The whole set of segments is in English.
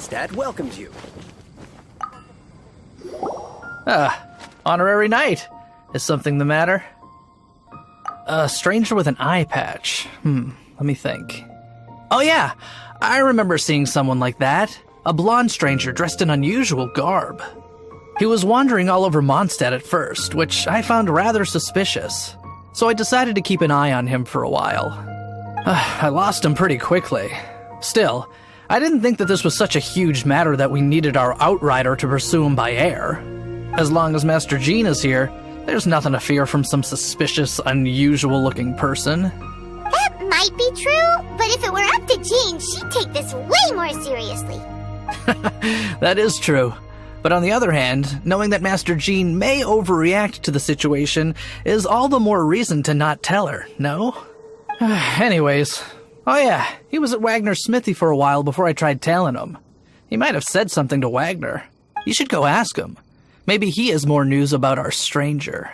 Mondstadt welcomes you. Honorary knight. Is something the matter? A stranger with an eye patch. Let me think. Oh yeah, I remember seeing someone like that. A blonde stranger dressed in unusual garb. He was wandering all over Mondstadt at first, which I found rather suspicious. So I decided to keep an eye on him for a while. I lost him pretty quickly. Still, I didn't think that this was such a huge matter that we needed our outrider to pursue him by air. As long as Master Jean is here, there's nothing to fear from some suspicious, unusual-looking person. That might be true, but if it were up to Jean, she'd take this way more seriously. That is true. But on the other hand, knowing that Master Jean may overreact to the situation is all the more reason to not tell her, no? Anyways, oh yeah, he was at Wagner's smithy for a while before I tried tailing him. He might have said something to Wagner. You should go ask him. Maybe he has more news about our stranger.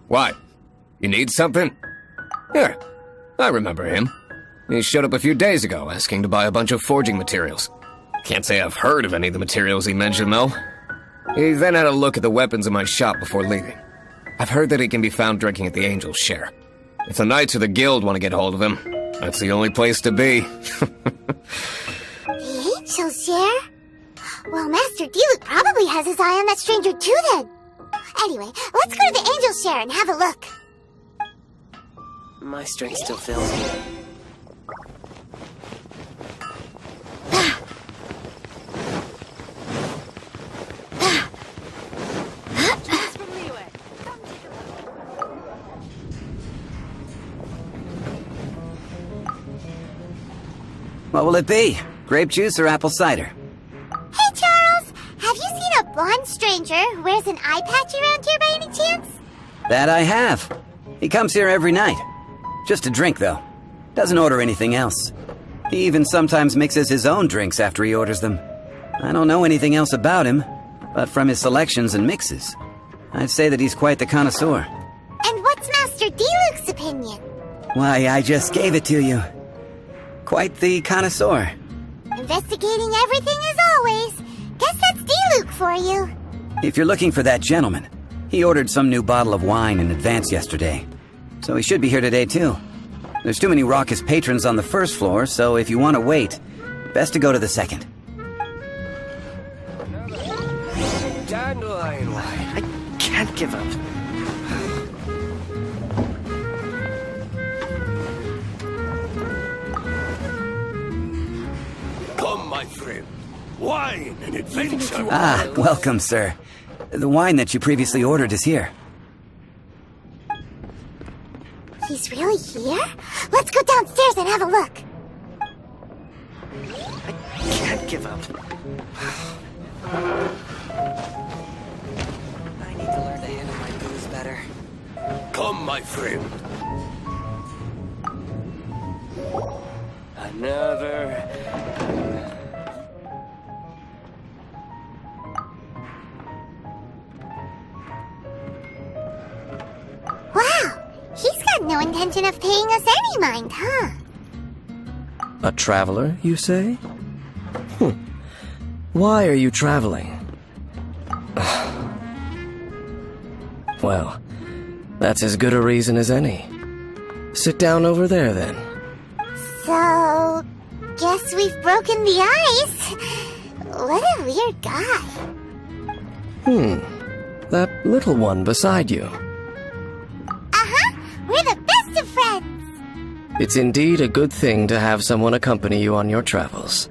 What? You need something? Here, I remember him. He showed up a few days ago asking to buy a bunch of forging materials. Can't say I've heard of any of the materials he mentioned, though. He then had a look at the weapons in my shop before leaving. I've heard that he can be found drinking at the Angel's Share. If the Knights or the Guild want to get hold of him, that's the only place to be. The Angel's Share? Well, Master Diluc probably has his eye on that stranger too then. Anyway, let's go to the Angel's Share and have a look. My strength still fails me. What will it be? Grape juice or apple cider? Hey, Charles! Have you seen a blonde stranger who wears an eye patch around here by any chance? That I have. He comes here every night. Just to drink, though. Doesn't order anything else. He even sometimes mixes his own drinks after he orders them. I don't know anything else about him, but from his selections and mixes, I'd say that he's quite the connoisseur. And what's Master Diluc's opinion? Why, I just gave it to you. Quite the connoisseur. Investigating everything as always. Guess that's Diluc for you. If you're looking for that gentleman, he ordered some new bottle of wine in advance yesterday. So he should be here today, too. There's too many raucous patrons on the first floor, so if you want to wait, best to go to the second. Dandelion wine. I can't give up. Come, my friend. Wine and adventure. Ah, welcome, sir. The wine that you previously ordered is here. He's really here? Let's go downstairs and have a look. I can't give up. I need to learn to handle my booze better. Come, my friend. Another... Wow! He's got no intention of paying us any mind, huh? A traveler, you say? Why are you traveling? Well, that's as good a reason as any. Sit down over there, then. So, guess we've broken the ice. What a weird guy. That little one beside you. Uh-huh, we're the best of friends. It's indeed a good thing to have someone accompany you on your travels.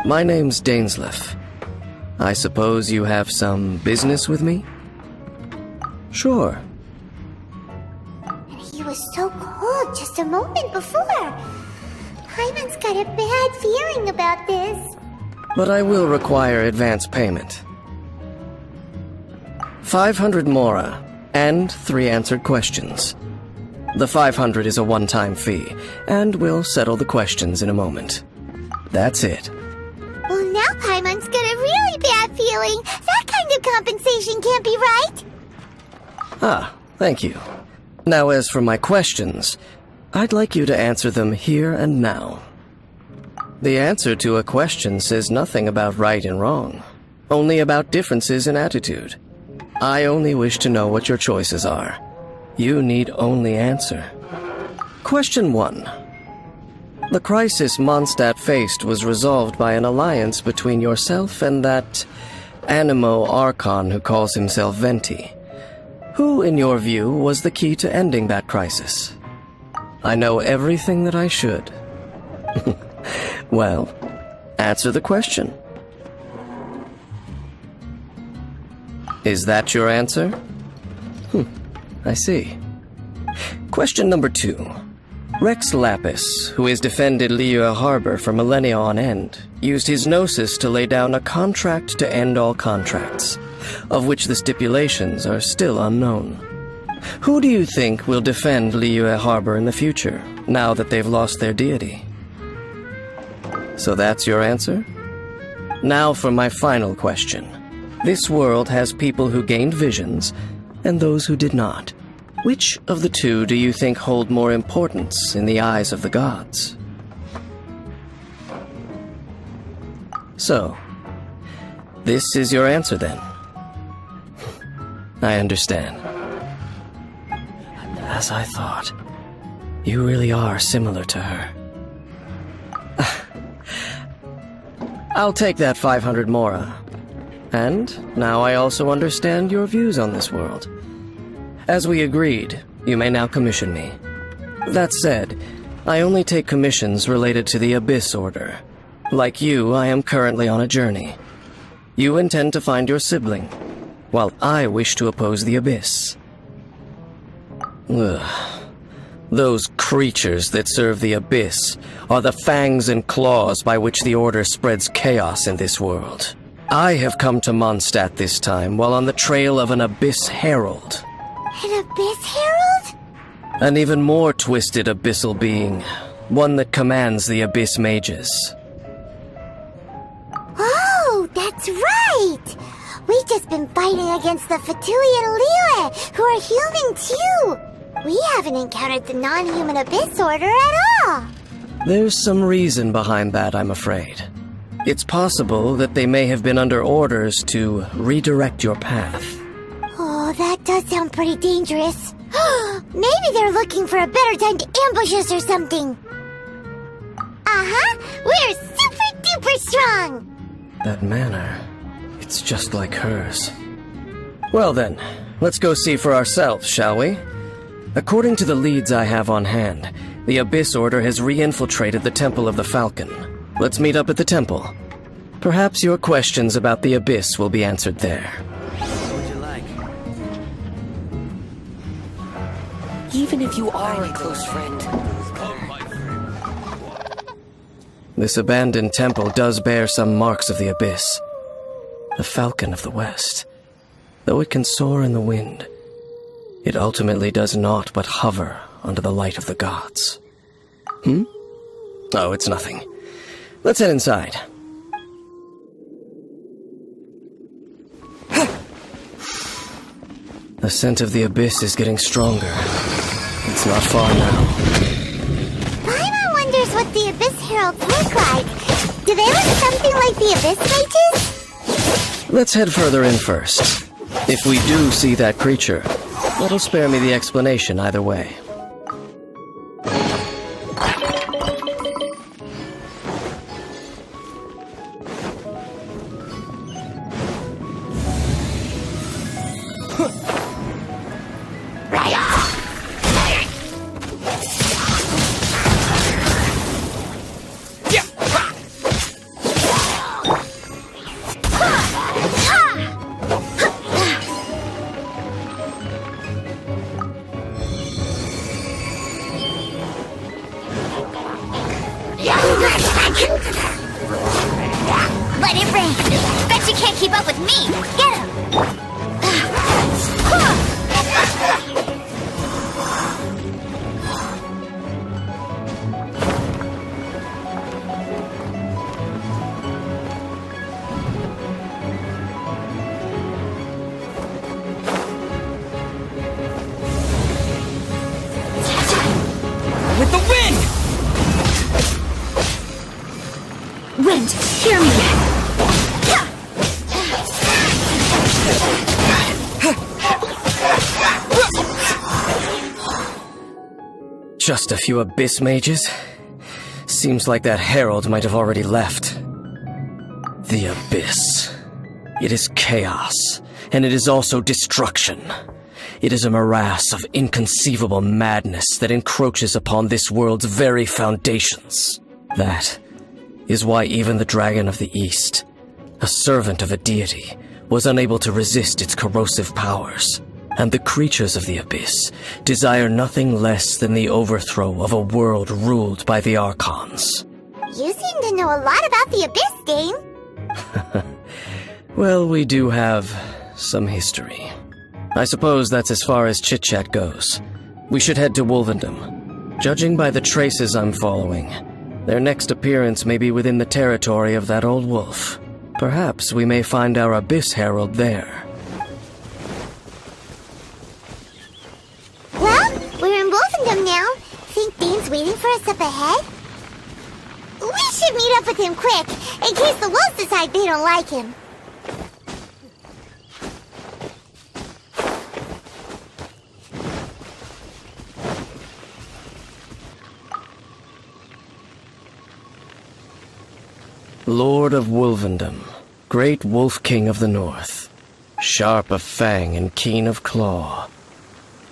My name's Dainsleif. I suppose you have some business with me? Sure. He was so cold just a moment before. Hyman's got a bad feeling about this. But I will require advance payment. 500 mora, and 3 answered questions. The 500 is a one-time fee, and we'll settle the questions in a moment. That's it. Well, now Paimon's got a really bad feeling. That kind kind of compensation can't be right. Ah, thank you. Now as for my questions, I'd like you to answer them here and now. The answer to a question says nothing about right and wrong, only about differences in attitude. I only wish to know what your choices are. You need only answer. Question 1. The crisis Mondstadt faced was resolved by an alliance between yourself and that Animo Archon who calls himself Venti. Who, in your view, was the key to ending that crisis? I know everything that I should. Well, answer the question. Is that your answer? I see. Question number 2. Rex Lapis, who has defended Liyue Harbor for millennia on end, used his gnosis to lay down a contract to end all contracts, of which the stipulations are still unknown. Who do you think will defend Liyue Harbor in the future, now that they've lost their deity? So that's your answer? Now for my final question. This world has people who gained visions, and those who did not. Which of the two do you think hold more importance in the eyes of the gods? So, this is your answer then? I understand. As I thought, you really are similar to her. I'll take that 500 mora. And now I also understand your views on this world. As we agreed, you may now commission me. That said, I only take commissions related to the Abyss Order. Like you, I am currently on a journey. You intend to find your sibling, while I wish to oppose the Abyss. Ugh. Those creatures that serve the Abyss are the fangs and claws by which the Order spreads chaos in this world. I have come to Mondstadt this time while on the trail of an Abyss Herald. An Abyss Herald? An even more twisted abyssal being, one that commands the Abyss Mages. Oh, that's right! We've just been fighting against the Fatui and Liyue, who are human too! We haven't encountered the non-human Abyss Order at all! There's some reason behind that, I'm afraid. It's possible that they may have been under orders to redirect your path. Oh, that does sound pretty dangerous. Maybe they're looking for a better time to ambush us or something. Uh-huh, we're super duper strong! That manner, it's just like hers. Well then, let's go see for ourselves, shall we? According to the leads I have on hand, the Abyss Order has re-infiltrated the Temple of the Falcon. Let's meet up at the temple. Perhaps your questions about the Abyss will be answered there. What would you like? Even if you are a close friend. This abandoned temple does bear some marks of the Abyss. The Falcon of the West. Though it can soar in the wind, it ultimately does naught but hover under the light of the gods. Oh, it's nothing. Let's head inside. The scent of the Abyss is getting stronger. It's not far now. Paimon wonders what the Abyss Heralds look like. Do they look something like the Abyss Mages? Let's head further in first. If we do see that creature, that'll spare me the explanation either way. Let it rain! Bet you can't keep up with me! Get him! Just a few abyss mages? Seems like that herald might have already left. The abyss. It is chaos, and it is also destruction. It is a morass of inconceivable madness that encroaches upon this world's very foundations. That is why even the Dragon of the East, a servant of a deity, was unable to resist its corrosive powers. And the creatures of the abyss desire nothing less than the overthrow of a world ruled by the Archons. You seem to know a lot about the abyss, Dane. Well, we do have some history. I suppose that's as far as chit-chat goes. We should head to Wolvendom. Judging by the traces I'm following, their next appearance may be within the territory of that old wolf. Perhaps we may find our abyss herald there. Well, we're in Wolvendom now. Think Dane's waiting for us up ahead? We should meet up with him quick, in case the wolves decide they don't like him. Lord of Wolvendom, great wolf king of the north, sharp of fang and keen of claw,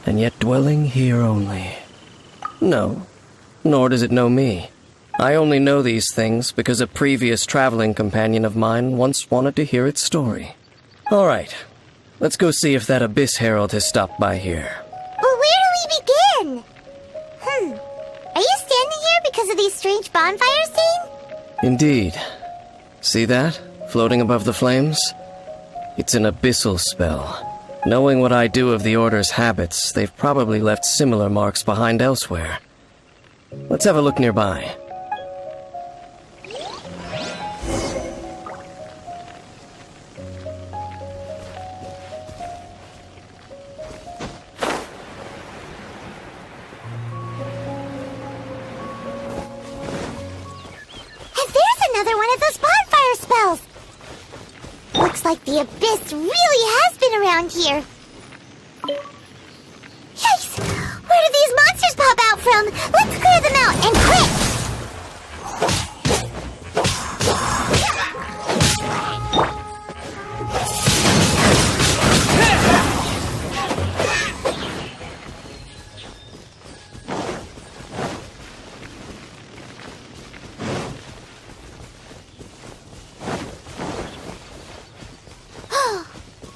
and yet dwelling here only. No, nor does it know me. I only know these things because a previous traveling companion of mine once wanted to hear its story. All right, let's go see if that abyss herald has stopped by here. But where do we begin? Are you standing here because of these strange bonfires, Dane? Indeed. See that, floating above the flames? It's an abyssal spell. Knowing what I do of the Order's habits, they've probably left similar marks behind elsewhere. Let's have a look nearby. Another one of those bonfire spells! Looks like the abyss really has been around here. Yikes! Where did these monsters pop out from? Let's clear them out, and quick!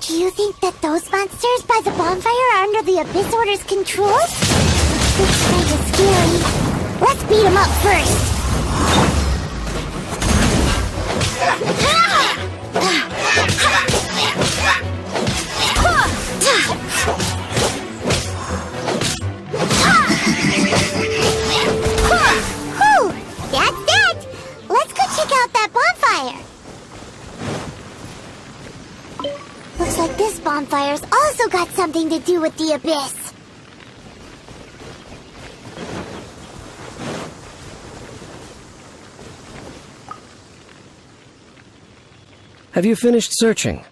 Do you think that those monsters by the bonfire are under the Abyss Order's control? Looks kinda scary. Let's beat them up first. Whew, that's that. Let's go check out that bonfire. Looks like this bonfire's also got something to do with the abyss. Have you finished searching?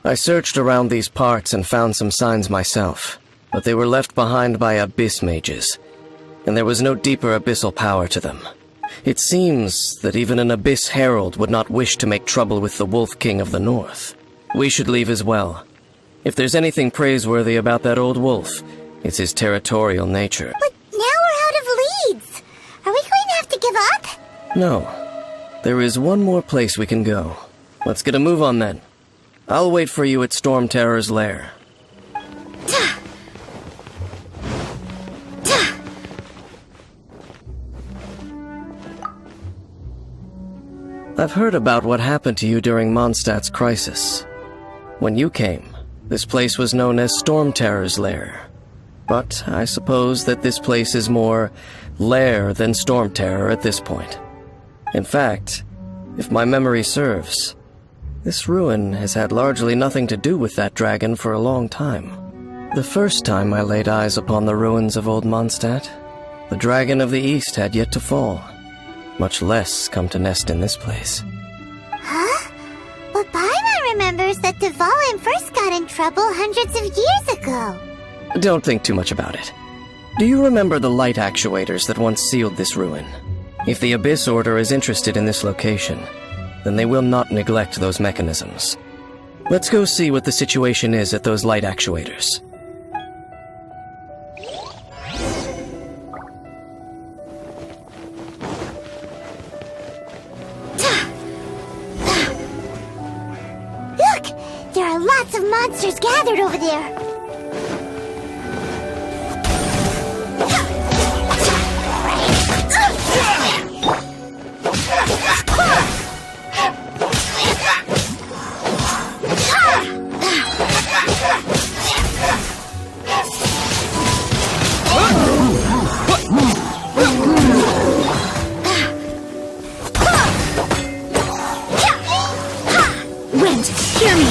I searched around these parts and found some signs myself, but they were left behind by abyss mages, and there was no deeper abyssal power to them. It seems that even an abyss herald would not wish to make trouble with the Wolf King of the North. We should leave as well. If there's anything praiseworthy about that old wolf, it's his territorial nature. But now we're out of leads. Are we going to have to give up? No. There is one more place we can go. Let's get a move on then. I'll wait for you at Storm Terror's lair. I've heard about what happened to you during Mondstadt's crisis. When you came, this place was known as Storm Terror's lair. But I suppose that this place is more lair than Storm Terror at this point. In fact, if my memory serves, this ruin has had largely nothing to do with that dragon for a long time. The first time I laid eyes upon the ruins of old Mondstadt, the Dragon of the East had yet to fall, much less come to nest in this place. Huh? But Paimon remembers that Dvalin first got in trouble hundreds of years ago. Don't think too much about it. Do you remember the light actuators that once sealed this ruin? If the Abyss Order is interested in this location, then they will not neglect those mechanisms. Let's go see what the situation is at those light actuators. Look! There are lots of monsters gathered over there. Wind, hear me!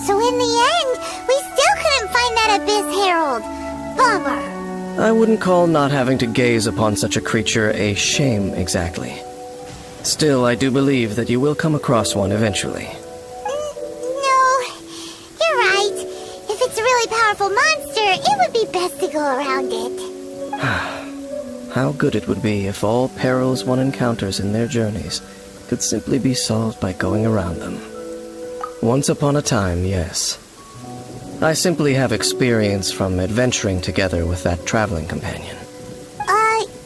So in the end, we still couldn't find that Abyss Herald. Bummer. I wouldn't call not having to gaze upon such a creature a shame exactly. Still, I do believe that you will come across one eventually. No, you're right. If it's a really powerful monster, it would be best to go around it. How good it would be if all perils one encounters in their journeys could simply be solved by going around them. Once upon a time, yes. I simply have experience from adventuring together with that traveling companion.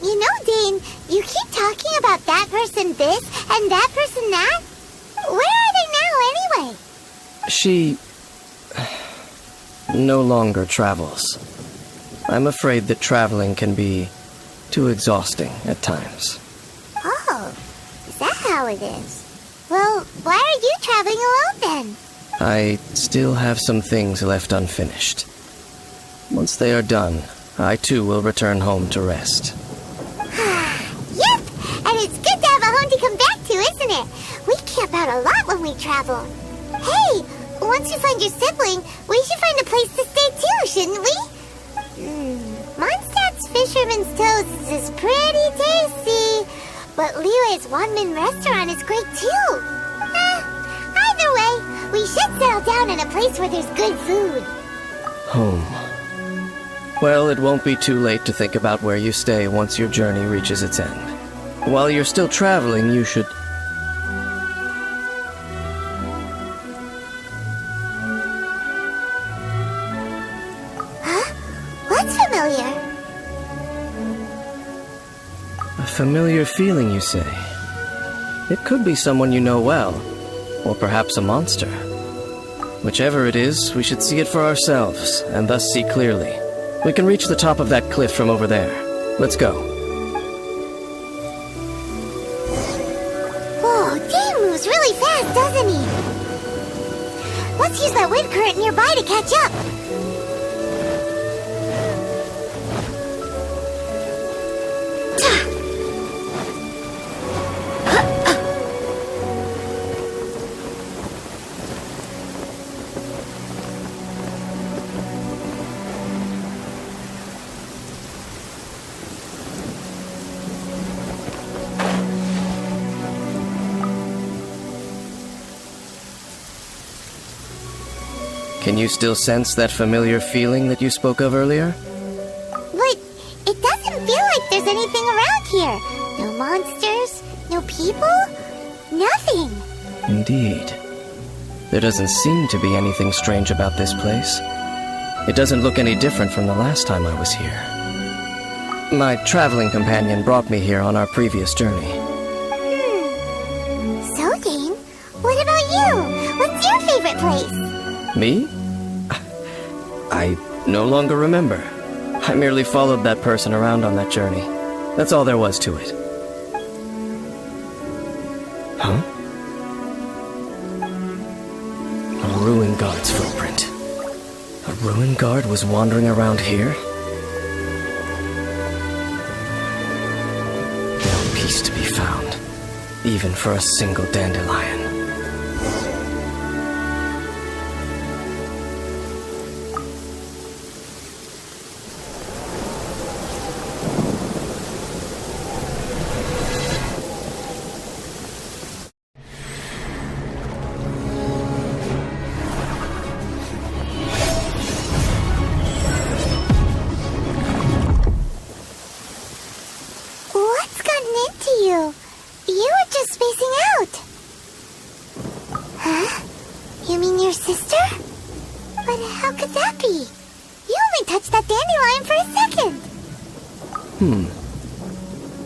You know, Dane, you keep talking about that person this and that person that. Where are they now, anyway? She no longer travels. I'm afraid that traveling can be too exhausting at times. Oh, is that how it is? Well, why are you traveling alone then? I still have some things left unfinished. Once they are done, I too will return home to rest. Yep, and it's good to have a home to come back to, isn't it? We camp out a lot when we travel. Hey, once you find your sibling, we should find a place to stay too, shouldn't we? Mondstadt's Fisherman's Toast is pretty tasty, but Liyue's Wanmin restaurant is great too. Either way, we should settle down in a place where there's good food. Home. Well, it won't be too late to think about where you stay once your journey reaches its end. While you're still traveling, you should... Huh? What's familiar? A familiar feeling, you say? It could be someone you know well, or perhaps a monster. Whichever it is, we should see it for ourselves, and thus see clearly. We can reach the top of that cliff from over there. Let's go. Whoa, Dane moves really fast, doesn't he? Let's use that wind current nearby to catch up. Can you still sense that familiar feeling that you spoke of earlier? But it doesn't feel like there's anything around here. No monsters, no people, nothing. Indeed. There doesn't seem to be anything strange about this place. It doesn't look any different from the last time I was here. My traveling companion brought me here on our previous journey. So, Dane, what about you? What's your favorite place? Me? I no longer remember. I merely followed that person around on that journey. That's all there was to it. Huh? A ruin guard's footprint. A ruin guard was wandering around here? peace to be found, even for a single dandelion. What's gotten into you? You were just spacing out. Huh? You mean your sister? But how could that be? You only touched that dandelion for a second.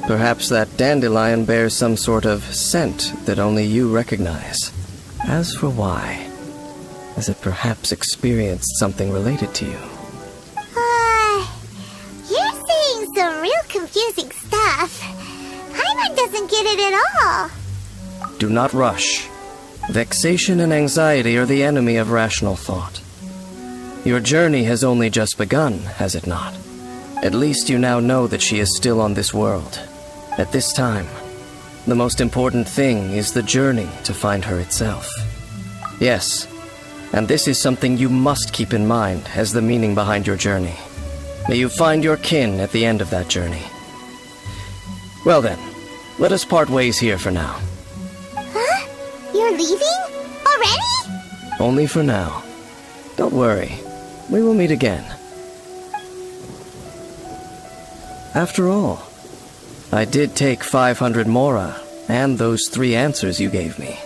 Perhaps that dandelion bears some sort of scent that only you recognize. As for why, has it perhaps experienced something related to you? You're saying some real confusing stuff. Hyman doesn't get it at all. Do not rush. Vexation and anxiety are the enemy of rational thought. Your journey has only just begun, has it not? At least you now know that she is still on this world. At this time, the most important thing is the journey to find her itself. Yes, and this is something you must keep in mind as the meaning behind your journey. May you find your kin at the end of that journey. Well then, let us part ways here for now. Huh? You're leaving? Already? Only for now. Don't worry, we will meet again. After all, I did take 500 mora and those 3 answers you gave me.